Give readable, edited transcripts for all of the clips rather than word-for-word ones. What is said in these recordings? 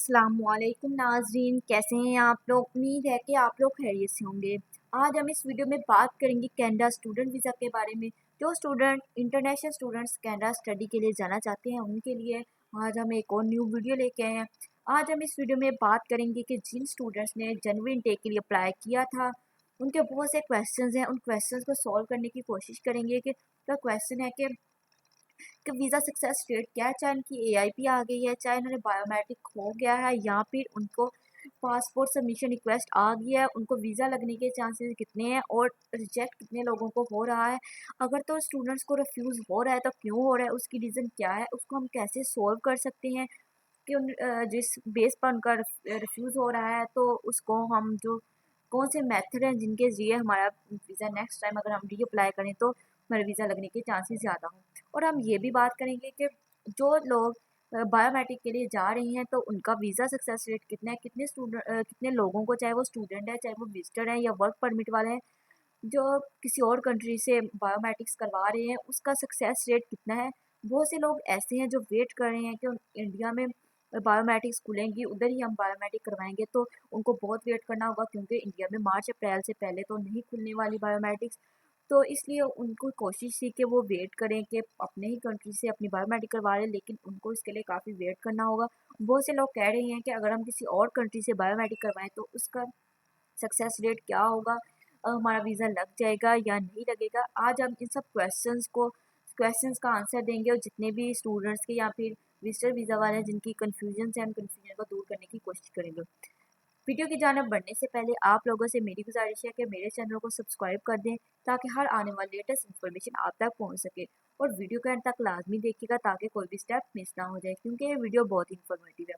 अस्सलामुअलैकुम नाज़रीन, कैसे हैं आप लोग। उम्मीद है कि आप लोग खैरियत से होंगे। आज हम इस वीडियो में बात करेंगे कनाडा स्टूडेंट वीज़ा के बारे में। जो student international students Canada study के लिए जाना चाहते हैं उनके लिए आज हम एक और न्यू वीडियो लेके आए हैं। आज हम इस वीडियो में बात करेंगे कि जिन स्टूडेंट्स ने जनवरी इनटेक के लिए अप्लाई किया था उनके बहुत से क्वेश्चन हैं। उन क्वेश्चन को सॉल्व करने की कोशिश करेंगे कि क्वेश्चन है कि वीज़ा सक्सेस रेट क्या है, चाहे उनकी एआईपी आ गई है, चाहे उन्होंने बायोमेट्रिक खो गया है या फिर उनको पासपोर्ट सबमिशन रिक्वेस्ट आ गया है, उनको वीज़ा लगने के चांसेस कितने हैं और रिजेक्ट कितने लोगों को हो रहा है। अगर तो स्टूडेंट्स को रिफ्यूज़ हो रहा है तो क्यों हो रहा है, उसकी रीज़न क्या है, उसको हम कैसे सोल्व कर सकते हैं कि जिस बेस पर उनका रिफ्यूज़ हो रहा है तो उसको हम जो कौन से मेथड हैं जिनके ज़रिए हमारा वीज़ा नेक्स्ट टाइम अगर हम री अप्लाई करें तो हमारा वीज़ा लगने के चांसेस ज़्यादा हों। और हम ये भी बात करेंगे कि जो लोग बायोमेट्रिक के लिए जा रहे हैं तो उनका वीज़ा सक्सेस रेट कितना है, कितने लोगों को, चाहे वो स्टूडेंट है, चाहे वो विजिटर है या वर्क परमिट वाले हैं, जो किसी और कंट्री से बायोमेट्रिक्स करवा रहे हैं, उसका सक्सेस रेट कितना है। बहुत से लोग ऐसे हैं जो वेट कर रहे हैं कि इंडिया में बायोमेट्रिक्स खुलेंगी उधर ही हम बायोमेट्रिक करवाएंगे, तो उनको बहुत वेट करना होगा क्योंकि इंडिया में मार्च अप्रैल से पहले तो नहीं खुलने वाली बायोमेट्रिक्स। तो इसलिए उनको कोशिश थी कि वो वेट करें कि अपने ही कंट्री से अपनी बायोमेट्रिक करवा लें, लेकिन उनको इसके लिए काफ़ी वेट करना होगा। बहुत से लोग कह रहे हैं कि अगर हम किसी और कंट्री से बायोमेट्रिक करवाएं तो उसका सक्सेस रेट क्या होगा, हमारा वीज़ा लग जाएगा या नहीं लगेगा। आज हम इन सब क्वेश्चंस का आंसर देंगे और जितने भी स्टूडेंट्स के या फिर विजिटर वीज़ा वाले हैं जिनकी कन्फ्यूजन है, हम कन्फ्यूजन को दूर करने की कोशिश करेंगे। वीडियो की जानब बढ़ने से पहले आप लोगों से मेरी गुजारिश है कि मेरे चैनल को सब्सक्राइब कर दें ताकि हर आने वाली लेटेस्ट इन्फॉर्मेशन आप तक पहुंच सके, और वीडियो के अंत तक लाजमी देखिएगा ताकि कोई भी स्टेप मिस ना हो जाए क्योंकि ये वीडियो बहुत ही इन्फॉर्मेटिव है।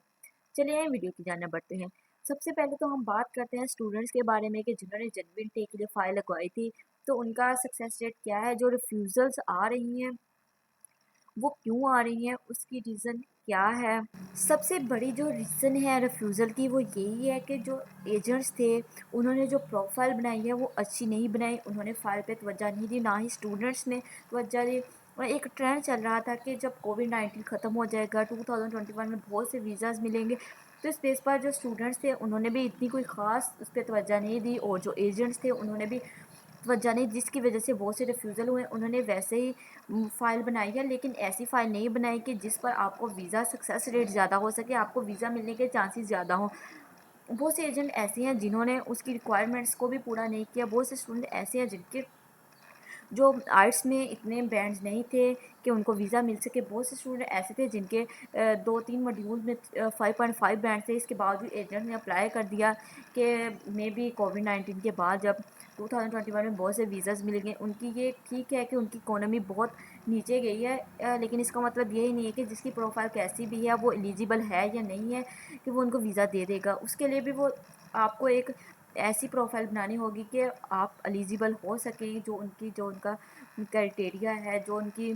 चलिए वीडियो की जानब बढ़ते हैं। सबसे पहले तो हम बात करते हैं स्टूडेंट्स के बारे में कि जिन्होंने जनवरी इनटेक के लिए फ़ाइल लगवाई थी तो उनका सक्सेस रेट क्या है। जो रिफ्यूज़ल्स आ रही हैं वो क्यों आ रही हैं, उसकी रीज़न क्या है। सबसे बड़ी जो रीज़न है रिफ्यूज़ल की वो यही है कि जो एजेंट्स थे उन्होंने जो प्रोफाइल बनाई है वो अच्छी नहीं बनाई, उन्होंने फ़ाइल पे तवज्जो नहीं दी, ना ही स्टूडेंट्स ने तवज्जो दी। और एक ट्रेंड चल रहा था कि जब कोविड-19 ख़त्म हो जाएगा 2021 में बहुत से वीज़ाज़ मिलेंगे, तो इस बेस पर जो स्टूडेंट्स थे उन्होंने भी इतनी कोई ख़ास उस पर तवज्जो नहीं दी और जो एजेंट्स थे उन्होंने भी तवज्जो नहीं, जिसकी वजह से बहुत से रिफ्यूज़ल हुए। उन्होंने वैसे ही फ़ाइल बनाई है लेकिन ऐसी फ़ाइल नहीं बनाई कि जिस पर आपको वीज़ा सक्सेस रेट ज़्यादा हो सके, आपको वीज़ा मिलने के चांसेस ज़्यादा हों। बहुत से एजेंट ऐसे हैं जिन्होंने उसकी रिक्वायरमेंट्स को भी पूरा नहीं किया। बहुत से स्टूडेंट ऐसे हैं जिनके जो आर्ट्स में इतने बैंड्स नहीं थे कि उनको वीज़ा मिल सके। बहुत से स्टूडेंट ऐसे थे जिनके 2-3 मॉड्यूल में 5.5 बैंड थे, इसके बावजूद एजेंट ने अप्लाई कर दिया कि मे बी कोविड-19 के बाद जब 2021 में बहुत से वीज़ाज़ मिल गए उनकी, ये ठीक है कि उनकी इकोनॉमी बहुत नीचे गई है, लेकिन इसका मतलब ये नहीं है कि जिसकी प्रोफाइल कैसी भी है वो एलिजिबल है या नहीं है कि वो उनको वीज़ा दे देगा। उसके लिए भी वो आपको एक ऐसी प्रोफाइल बनानी होगी कि आप एलिजिबल हो सकें, जो उनका क्राइटेरिया है, जो उनकी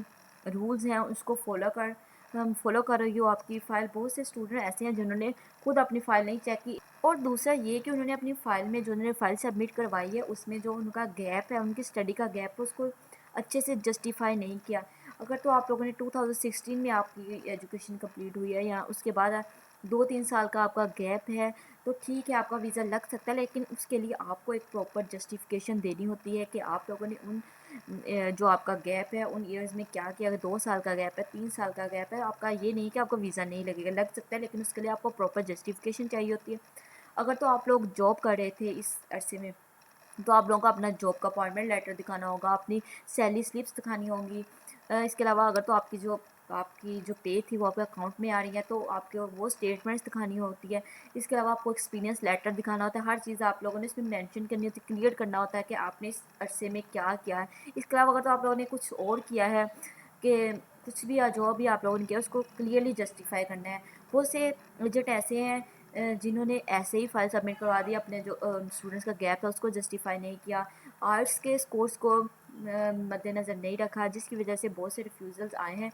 रूल्स हैं उसको फॉलो कर रही हो आपकी फ़ाइल। बहुत से स्टूडेंट ऐसे हैं जिन्होंने खुद अपनी फ़ाइल नहीं चेक की। और दूसरा ये कि उन्होंने अपनी फ़ाइल में जो उन्होंने फ़ाइल सबमिट करवाई है उसमें जो उनका गैप है, उनकी स्टडी का गैप है, उसको अच्छे से जस्टिफाई नहीं किया। अगर तो आप लोगों ने 2016 में आपकी एजुकेशन कंप्लीट हुई है या उसके बाद 2-3 साल का आपका गैप है तो ठीक है, आपका वीज़ा लग सकता है, लेकिन उसके लिए आपको एक प्रॉपर जस्टिफिकेशन देनी होती है कि आप लोगों ने जो आपका गैप है उन ईयर्स में क्या किया। अगर 2 साल का गैप है, 3 साल का गैप है, आपका ये नहीं कि आपको वीज़ा नहीं लगेगा, लग सकता है, लेकिन उसके लिए आपको प्रॉपर जस्टिफिकेशन चाहिए होती है। अगर तो आप लोग जॉब कर रहे थे इस अरसे में तो आप लोगों को अपना जॉब का अपॉइंटमेंट लेटर दिखाना होगा, अपनी सैलरी स्लिप्स दिखानी होंगी। इसके अलावा अगर तो आपकी जो पे थी वो आपके अकाउंट में आ रही है तो आपको वो स्टेटमेंट्स दिखानी होती है। इसके अलावा आपको एक्सपीरियंस लेटर दिखाना होता है। हर चीज़ आप लोगों ने इसमें मेंशन करनी होती है, क्लियर करना होता है कि आपने इस अरसे में क्या किया है। इसके अलावा अगर तो आप लोगों ने कुछ और किया है कि कुछ भी या जो भी आप लोगों ने किया उसको क्लियरली जस्टिफाई करना है। बहुत से एजेंट ऐसे हैं जिन्होंने ऐसे ही फाइल सबमिट करवा दी, अपने जो स्टूडेंट्स का गैप था उसको जस्टिफाई नहीं किया, आर्ट्स के स्कोर्स को मद्देनज़र नहीं रखा, जिसकी वजह से बहुत से रिफ्यूज़ल्स आए हैं।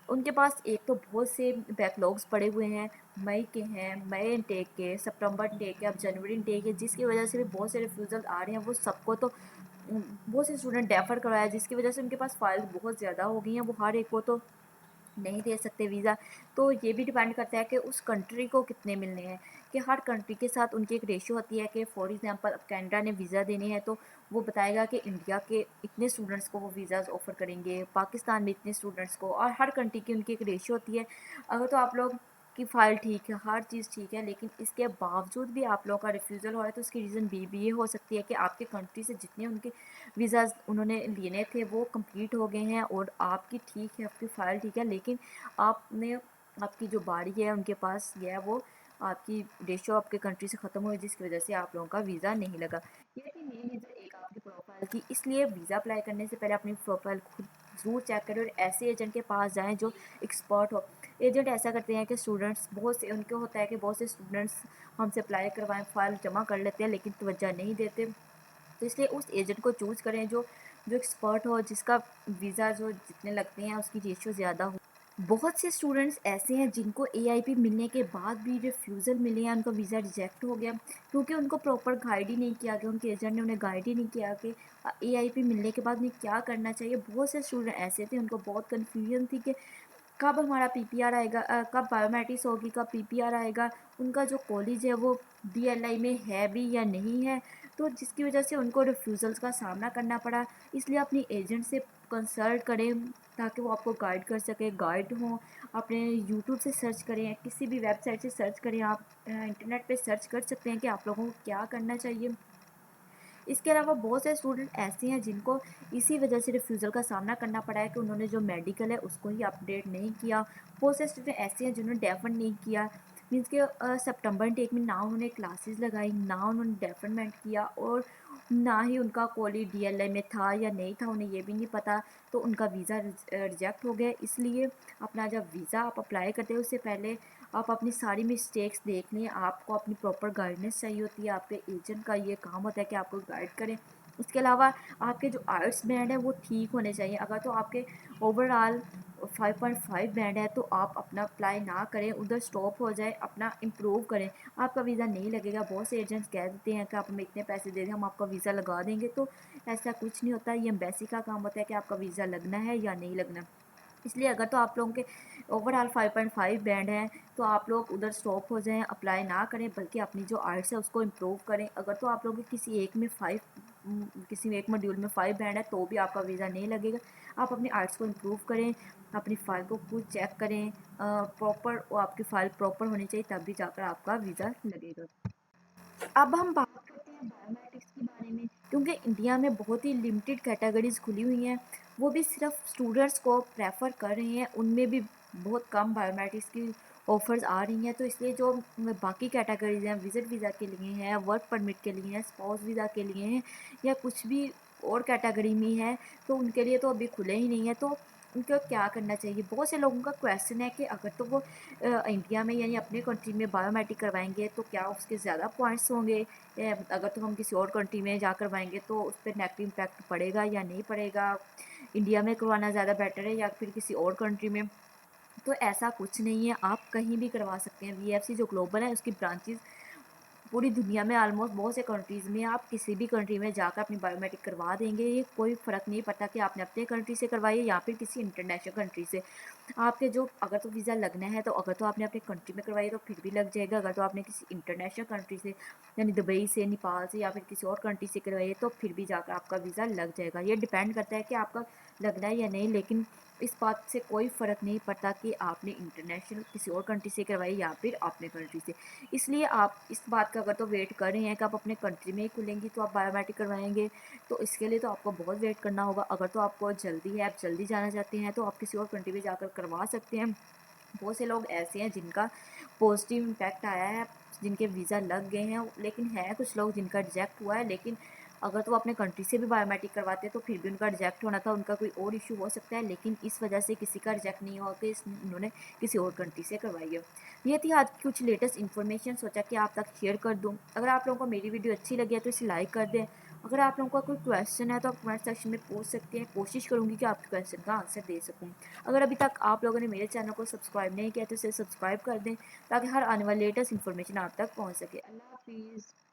उनके पास एक तो बहुत से बैकलॉग्स पड़े हुए हैं, मई के हैं, मई इनटेक के, सितंबर इनटेक के, अब जनवरी इनटेक है, जिसकी वजह से भी बहुत से रिफ्यूज़ल्स आ रहे हैं। वो सबको तो बहुत से स्टूडेंट डेफर करवाया जिसकी वजह से उनके पास फाइल बहुत ज़्यादा हो गई हैं, वो हर एक को तो नहीं दे सकते वीज़ा। तो ये भी डिपेंड करता है कि उस कंट्री को कितने मिलने हैं, कि हर कंट्री के साथ उनकी एक रेशियो होती है कि फॉर एग्जांपल अब कनाडा ने वीज़ा देने हैं तो वो बताएगा कि इंडिया के इतने स्टूडेंट्स को वो वीज़ाज़ ऑफ़र करेंगे, पाकिस्तान में इतने स्टूडेंट्स को, और हर कंट्री की उनकी एक रेशियो होती है। अगर तो आप लोग की फ़ाइल ठीक है, हर चीज़ ठीक है, लेकिन इसके बावजूद भी आप लोगों का रिफ्यूज़ल हो रहा है, तो उसकी रीज़न भी ये हो सकती है कि आपके कंट्री से जितने उनके वीज़ाज़ उन्होंने लेने थे वो कंप्लीट हो गए हैं और आपकी ठीक है, आपकी फ़ाइल ठीक है, लेकिन आपने आपकी जो बारी है उनके पास गया है, वो आपकी रेशो आपके कंट्री से ख़त्म हुई, जिसकी वजह से आप लोगों का वीज़ा नहीं लगा। ये थी मेन रीज़न एक आपकी प्रोफाइल की। इसलिए वीज़ा अप्लाई करने से पहले अपनी प्रोफाइल खुद ज़रूर चेक करें और ऐसे एजेंट के पास जाएं जो एक्सपर्ट हो। एजेंट ऐसा करते हैं कि स्टूडेंट्स बहुत से उनको होता है कि बहुत से स्टूडेंट्स हमसे अप्लाई करवाएं, फ़ाइल जमा कर लेते हैं लेकिन तवज्जो नहीं देते। तो इसलिए उस एजेंट को चूज़ करें जो जो एक्सपर्ट हो, जिसका वीज़ा जो जितने लगते हैं उसकी रेशियो ज़्यादा हो। बहुत से स्टूडेंट्स ऐसे हैं जिनको एआईपी मिलने के बाद भी रिफ्यूज़ल मिले हैं, उनका वीज़ा रिजेक्ट हो गया क्योंकि उनको प्रॉपर गाइड ही नहीं किया गया, उनके एजेंट ने उन्हें गाइड ही नहीं किया कि एआईपी मिलने के बाद उन्हें क्या करना चाहिए। बहुत से स्टूडेंट ऐसे थे, उनको बहुत कन्फ्यूजन थी कि कब हमारा पीपीआर आएगा, कब बायोमेट्रिक्स होगी, कब पीपीआर आएगा, उनका जो कॉलेज है वो डीएलआई में है भी या नहीं है, तो जिसकी वजह से उनको रिफ्यूज़ल्स का सामना करना पड़ा। इसलिए अपनी एजेंट से कंसल्ट करें ताकि वो आपको गाइड कर सके, गाइड हों। अपने यूट्यूब से सर्च करें, किसी भी वेबसाइट से सर्च करें, आप इंटरनेट पे सर्च कर सकते हैं कि आप लोगों को क्या करना चाहिए। इसके अलावा बहुत से स्टूडेंट ऐसे हैं जिनको इसी वजह से रिफ्यूज़ल का सामना करना पड़ा है कि उन्होंने जो मेडिकल है उसको ही अपडेट नहीं किया। बहुत से स्टूडेंट ऐसे हैं जिन्होंने डेफन नहीं किया, मीन्स के सितंबर इनटेक में ना उन्होंने क्लासेस लगाई, ना उन्होंने डेफरमेंट किया, और ना ही उनका कॉलेज डीएलआई में था या नहीं था, उन्हें ये भी नहीं पता, तो उनका वीज़ा रिजेक्ट हो गया। इसलिए अपना जब वीज़ा आप अप्लाई करते हो उससे पहले आप अपनी सारी मिस्टेक्स देख लें। आपको अपनी प्रॉपर गाइडेंस चाहिए होती है, आपके एजेंट का ये काम होता है कि आपको गाइड करें। इसके अलावा आपके जो आर्ट्स बैंड है वो ठीक होने चाहिए। अगर तो आपके ओवरऑल 5.5 बैंड है तो आप अपना अप्लाई ना करें, उधर स्टॉप हो जाए, अपना इम्प्रूव करें, आपका वीज़ा नहीं लगेगा। बहुत से एजेंट्स कह देते हैं कि आप हमें इतने पैसे दे दें हम आपका वीज़ा लगा देंगे, तो ऐसा कुछ नहीं होता। ये एम्बेसी का काम होता है कि आपका वीज़ा लगना है या नहीं लगना। इसलिए अगर तो आप लोगों के ओवरऑल 5.5 बैंड हैं तो आप लोग उधर स्टॉप हो जाएं, अप्लाई ना करें, बल्कि अपनी जो आर्ट्स है उसको इम्प्रूव करें। अगर तो आप लोगों के किसी एक मॉड्यूल में 5 बैंड है तो भी आपका वीज़ा नहीं लगेगा। आप अपनी आर्ट्स को इम्प्रूव करें, अपनी फ़ाइल को खुद चेक करें, प्रॉपर आपकी फ़ाइल प्रॉपर होनी चाहिए, तब भी जाकर आपका वीज़ा लगेगा। अब हम बात करते हैं बायोमेट्रिक्स के बारे में, क्योंकि इंडिया में बहुत ही लिमिटेड कैटेगरीज खुली हुई हैं, वो भी सिर्फ स्टूडेंट्स को प्रेफर कर रहे हैं, उनमें भी बहुत कम बायोमेट्रिक्स की ऑफर्स आ रही हैं। तो इसलिए जो बाकी कैटेगरीज हैं, विजिट वीज़ा के लिए हैं, वर्क परमिट के लिए हैं, स्पाउस वीज़ा के लिए हैं, या कुछ भी और कैटेगरी में है, तो उनके लिए तो अभी खुले ही नहीं है। तो उनको क्या करना चाहिए? बहुत से लोगों का क्वेश्चन है कि अगर तो वो इंडिया में यानी अपने कंट्री में बायोमेट्रिक करवाएंगे तो क्या उसके ज़्यादा पॉइंट्स होंगे, अगर तो हम किसी और कंट्री में जा करवाएंगे तो उस पर नेगेटिव इम्पैक्ट पड़ेगा या नहीं पड़ेगा, इंडिया में करवाना ज़्यादा बेटर है या फिर किसी और कंट्री में। तो ऐसा कुछ नहीं है, आप कहीं भी करवा सकते हैं। वीएफसी जो ग्लोबल है उसकी ब्रांचेस पूरी दुनिया में ऑलमोस्ट बहुत से कंट्रीज़ में, आप किसी भी कंट्री में जाकर अपनी बायोमेट्रिक करवा देंगे। ये कोई फ़र्क नहीं पड़ता कि आपने अपने कंट्री से करवाई है या फिर किसी इंटरनेशनल कंट्री से। आपके जो अगर तो वीज़ा लगना है तो अगर तो आपने अपने कंट्री में करवाई है तो फिर भी लग जाएगा। अगर तो आपने किसी इंटरनेशनल कंट्री से यानी दुबई से, नेपाल से या फिर किसी और कंट्री से करवाई है तो फिर भी जाकर आपका वीज़ा लग जाएगा। ये डिपेंड करता है कि आपका लगना है या नहीं, लेकिन इस बात से कोई फ़र्क नहीं पड़ता कि आपने इंटरनेशनल किसी और कंट्री से करवाई या फिर अपने कंट्री से। इसलिए आप इस बात का अगर तो वेट कर रहे हैं कि आप अपने कंट्री में ही खुलेंगी तो आप बायोमेट्रिक करवाएंगे, तो इसके लिए तो आपको बहुत वेट करना होगा। अगर तो आपको जल्दी है, आप जल्दी जाना चाहते हैं, तो आप किसी और कंट्री में जाकर करवा सकते हैं। बहुत से लोग ऐसे हैं जिनका पॉजिटिव इम्पैक्ट आया है, जिनके वीज़ा लग गए हैं, लेकिन है कुछ लोग जिनका रिजेक्ट हुआ है। लेकिन अगर तो वो अपने कंट्री से भी बायोमेट्रिक करवाते हैं तो फिर भी उनका रिजेक्ट होना था, उनका कोई और इशू हो सकता है, लेकिन इस वजह से किसी का रिजेक्ट नहीं हुआ कि उन्होंने किसी और कंट्री से करवाई है। ये थी आज की कुछ लेटेस्ट इन्फॉर्मेशन, सोचा कि आप तक शेयर कर दूँ। अगर आप लोगों को मेरी वीडियो अच्छी लगी है तो इसे लाइक कर दें। अगर आप लोगों का कोई क्वेश्चन है तो आप कमेंट सेक्शन में पूछ सकते हैं, कोशिश करूँगी कि आपके क्वेश्चन का आंसर दे सकूँ। अगर अभी तक आप लोगों ने मेरे चैनल को सब्सक्राइब नहीं किया तो इसे सब्सक्राइब कर दें ताकि हर आने वाली लेटेस्ट इन्फॉर्मेशन आप तक पहुँच सके। अल्लाह हाफिज़।